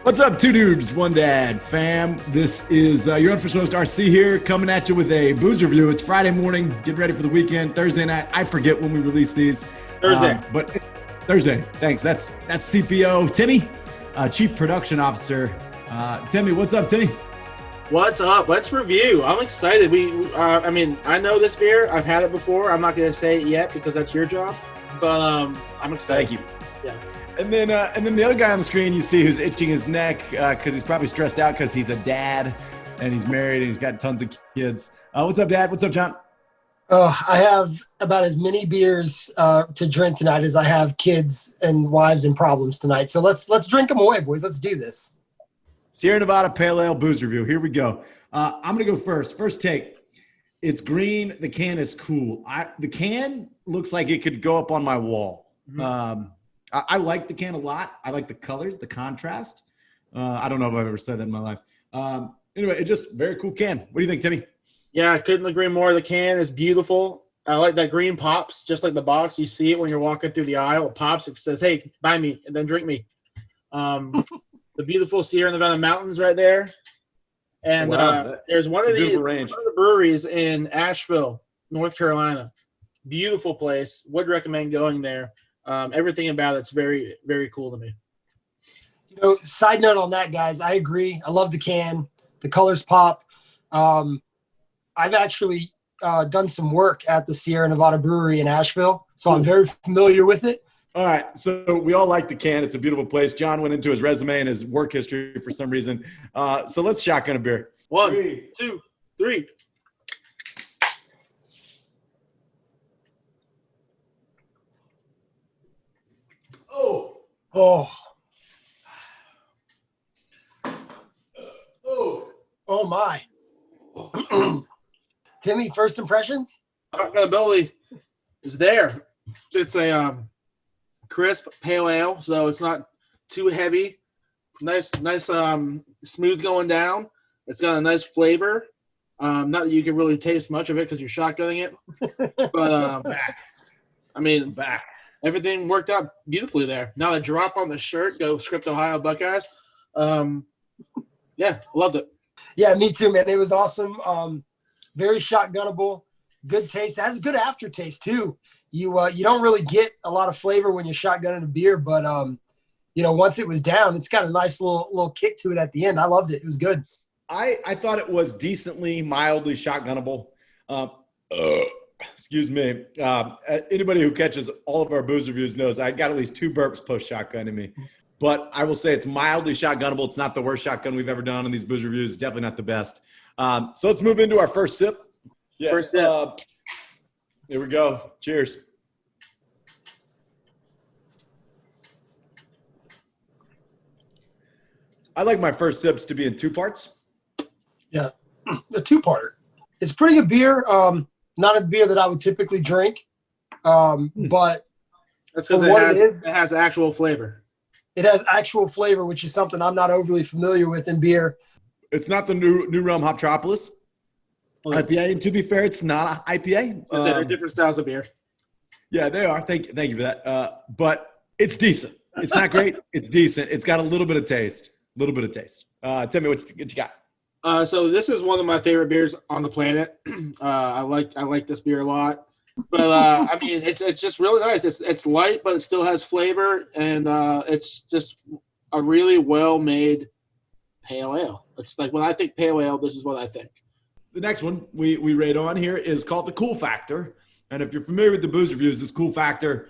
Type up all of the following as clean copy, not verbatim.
What's up, two dudes, one dad, fam? This is your unofficial host, RC here, coming at you with a booze review. It's Friday morning, getting ready for the weekend. Thursday night, I forget when we release these. Thursday. But Thursday, thanks. That's CPO. Timmy, Chief Production Officer. Timmy, what's up, Timmy? What's up? Let's review. I'm excited. I know this beer. I've had it before. I'm not going to say it yet because that's your job, but I'm excited. Thank you. Yeah. And then the other guy on the screen you see who's itching his neck because he's probably stressed out because he's a dad and he's married and he's got tons of kids. What's up, Dad? What's up, John? I have about as many beers to drink tonight as I have kids and wives and problems tonight. So let's drink them away, boys. Let's do this. Sierra Nevada Pale Ale Booze Review. Here we go. I'm going to go first. First take. It's green. The can is cool. The can looks like it could go up on my wall. Mm-hmm. I like the can a lot. I like the colors, the contrast. I don't know if I've ever said that in my life. Anyway, it's just very cool can. What do you think, Timmy? Yeah, I couldn't agree more. The can is beautiful. I like that green pops, just like the box. You see it when you're walking through the aisle. It pops. It says, hey, buy me and then drink me. The beautiful Sierra Nevada mountains right there. And there's one of the breweries in Asheville, North Carolina. Beautiful place. Would recommend going there. Everything about it's very, very cool to me. Side note on that, guys, I agree. I love the can. The colors pop. I've actually done some work at the Sierra Nevada Brewery in Asheville, so I'm very familiar with it. All right, so we all like the can. It's a beautiful place. John went into his resume and his work history for some reason. So let's shotgun a beer. 1, 2, 3. Oh my. Timmy, first impressions? Shotgun ability is there. It's a crisp pale ale, so it's not too heavy. Nice, smooth going down. It's got a nice flavor. Not that you can really taste much of it because you're shotgunning it, but back. Everything worked out beautifully there. Now the drop on the shirt, go Script Ohio Buckeyes. Yeah, loved it. Yeah, me too, man. It was awesome. Very shotgunnable. Good taste. It has a good aftertaste too. You don't really get a lot of flavor when you're shotgunning a beer, but once it was down, it's got a nice little kick to it at the end. I loved it. It was good. I thought it was decently, mildly shotgunnable. Excuse me. Anybody who catches all of our booze reviews knows I got at least 2 burps post shotgun in me. But I will say it's mildly shotgunnable. It's not the worst shotgun we've ever done on these booze reviews. It's definitely not the best. So let's move into our first sip. Yeah. First sip. Here we go. Cheers. I like my first sips to be in 2 parts. Yeah, a 2-parter. It's pretty good beer. Not a beer that I would typically drink, but that's because it has actual flavor. It has actual flavor, which is something I'm not overly familiar with in beer. It's not the New Realm Hoptropolis IPA, and to be fair, it's not an IPA. They're different styles of beer. Yeah, they are. Thank you for that. But it's decent. It's not great. It's decent. It's got a little bit of taste. Tell me what you got. So this is one of my favorite beers on the planet. I like this beer a lot. But it's just really nice. It's light, but it still has flavor, and it's just a really well-made pale ale. It's like when I think pale ale, this is what I think. The next one we rate on here is called the Cool Factor, and if you're familiar with the booze reviews, this Cool Factor,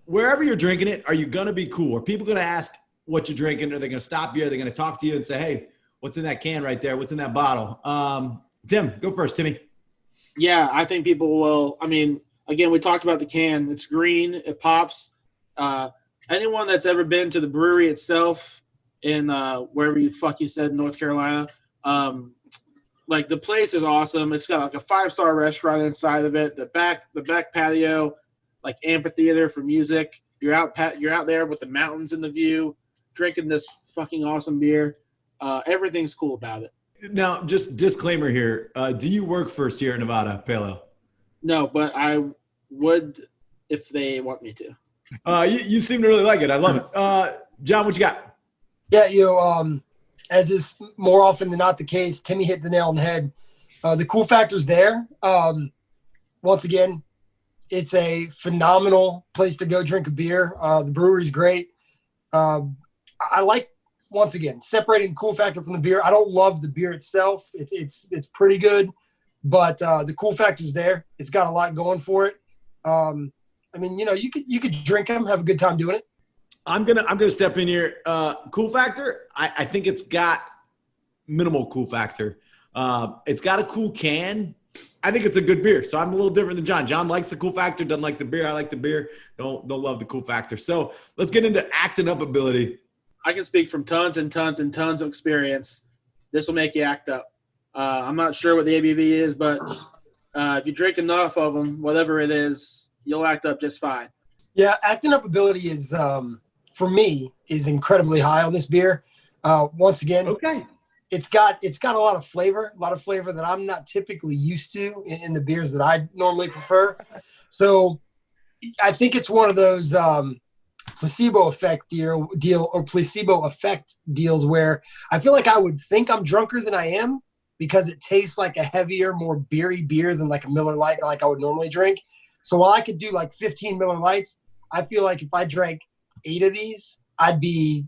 wherever you're drinking it, are you gonna be cool? Are people gonna ask what you're drinking? Are they gonna stop you? Are they gonna talk to you and say, "Hey, what's in that can right there? What's in that bottle?" Tim, go first, Timmy. Yeah, I think people will. Again, we talked about the can. It's green. It pops. Anyone that's ever been to the brewery itself in wherever you said, North Carolina, the place is awesome. It's got like a 5-star restaurant inside of it. The back patio, like amphitheater for music. You're out there with the mountains in the view, drinking this fucking awesome beer. Everything's cool about it. Now, just disclaimer here. Do you work for Sierra Nevada Pale Ale? No, but I would if they want me to. You seem to really like it. I love it. John, what you got? Yeah, as is more often than not the case, Timmy hit the nail on the head. The cool factor's there. Once again, it's a phenomenal place to go drink a beer. The brewery's great. I like, once again, separating the cool factor from the beer. I don't love the beer itself. It's pretty good, but the cool factor's there. It's got a lot going for it. I mean, you could drink them, have a good time doing it. I'm gonna step in here. Cool factor. I think it's got minimal cool factor. It's got a cool can. I think it's a good beer. So I'm a little different than John. John likes the cool factor, doesn't like the beer. I like the beer. Don't love the cool factor. So let's get into acting up ability. I can speak from tons and tons and tons of experience. This will make you act up. I'm not sure what the ABV is, but if you drink enough of them, whatever it is, you'll act up just fine. Yeah, acting up ability is, for me, is incredibly high on this beer. Once again, Okay. it's got a lot of flavor that I'm not typically used to in the beers that I normally prefer. So I think it's one of those placebo effect deal or placebo effect deals where I feel like I would think I'm drunker than I am because it tastes like a heavier, more beery beer than like a Miller Lite like I would normally drink. So while I could do like 15 Miller Lights, I feel like if I drank 8 of these, I'd be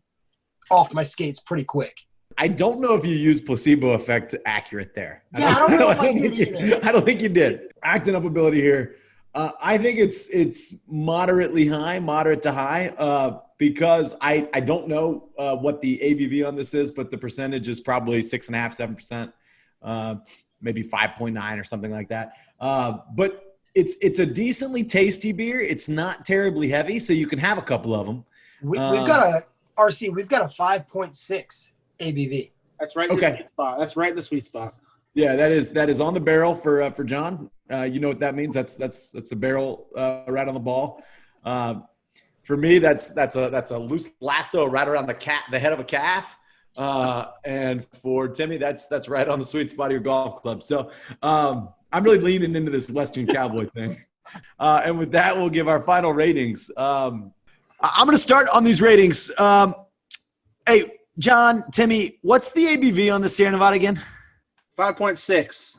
off my skates pretty quick. I don't know if you used placebo effect accurate there. Yeah, I don't know if I did either. I don't think you did. Acting up ability here. I think it's moderate to high, because I don't know what the ABV on this is, but the percentage is probably 6.5%, 7%, maybe 5.9 or something like that. But it's a decently tasty beer. It's not terribly heavy, so you can have a couple of them. We've got a 5.6 ABV. That's right in the sweet spot. That's right in the sweet spot. Yeah, that is on the barrel for John. You know what that means? That's a barrel right on the ball. For me, that's a loose lasso right around the head of a calf. And for Timmy, that's right on the sweet spot of your golf club. So I'm really leaning into this Western Cowboy thing. And with that, we'll give our final ratings. I'm going to start on these ratings. Hey, John, Timmy, what's the ABV on the Sierra Nevada again? 5.6.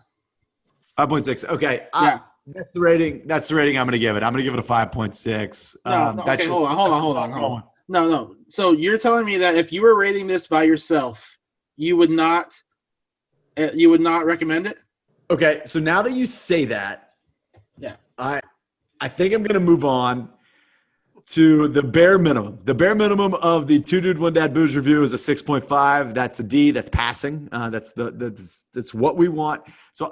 5.6. Okay. Yeah. That's the rating I'm going to give it. I'm going to give it a 5.6. Okay, hold on. No. So you're telling me that if you were rating this by yourself, you would not recommend it? Okay. So now that you say that, yeah, I think I'm going to move on to the bare minimum. The bare minimum of the Two Dude One Dad Booze review is a 6.5. That's a D. That's passing. That's what we want. So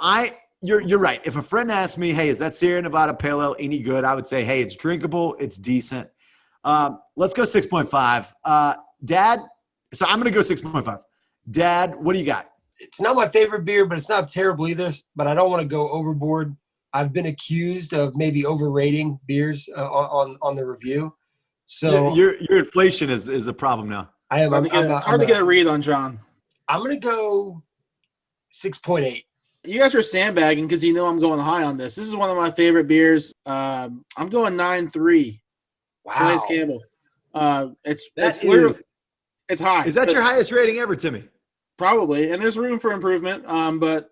you're right. If a friend asked me, hey, is that Sierra Nevada Pale Ale any good? I would say, hey, it's drinkable. It's decent. Let's go 6.5. Dad, so I'm going to go 6.5. Dad, what do you got? It's not my favorite beer, but it's not terrible either. But I don't want to go overboard. I've been accused of maybe overrating beers on the review. So your inflation is a problem now. It's hard to get a read on John. I'm going to go 6.8. You guys are sandbagging because you know I'm going high on this. This is one of my favorite beers. I'm going 9.3. Wow. Nice Campbell. It's high. Is that your highest rating ever, Timmy? Probably, and there's room for improvement. But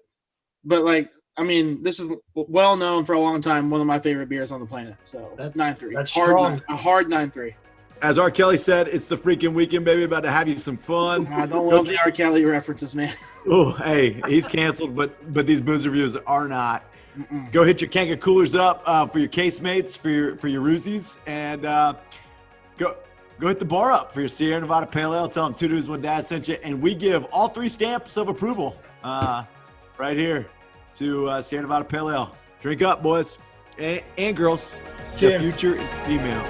like, I mean, this is well known for a long time. One of my favorite beers on the planet. So 9.3. That's hard. strong. A hard 9.3. As R. Kelly said, it's the freaking weekend, baby. About to have you some fun. I don't love the R. Kelly references, man. Oh, hey, he's canceled, but these booze reviews are not. Go hit your Kanga Coolers up for your casemates, for your Roozies, and go hit the bar up for your Sierra Nevada Pale Ale. Tell them Two Dudes One Dad sent you, and we give all 3 stamps of approval right here to Sierra Nevada Pale Ale. Drink up, boys and girls. Cheers. The future is female.